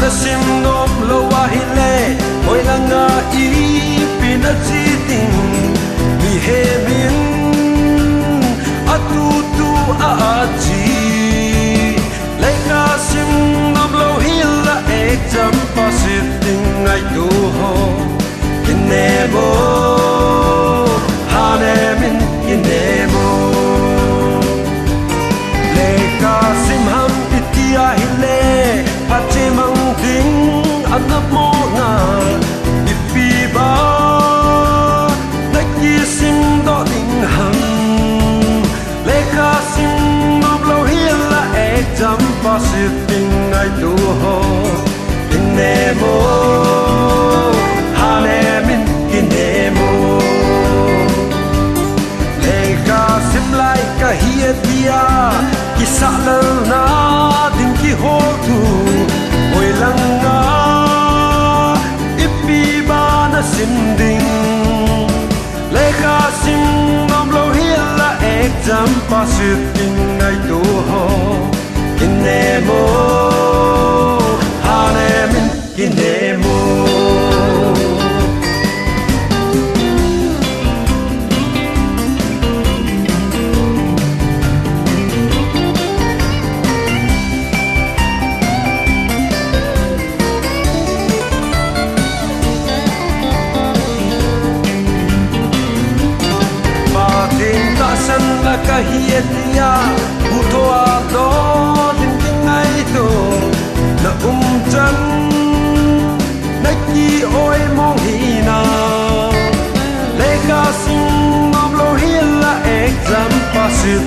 na sim nom lo wa hile oi langa I pina chi ting mi he min atu tu a chi lai na sim nom lo hila ek jam pasiting ai tu ho kinebo hane min kinebo leka sim ham itia hile pache mang ding anap mo na ipi ba naki sim do ding ham leka sim nom lo hila ek jam pasiting ai tu ho kinebo hane min kinebo leka sim lai ka hiya dia kisa na ding ki ho tu oi langa ipi ba na sim ding leka sim nom lo hila ek jam pasiting ai tu ho kinebo hane min kinebo san la kahia tia puto a do din ding ai to na chan na ki oi mong hi na le ka sing nom lo hila ek jam pasit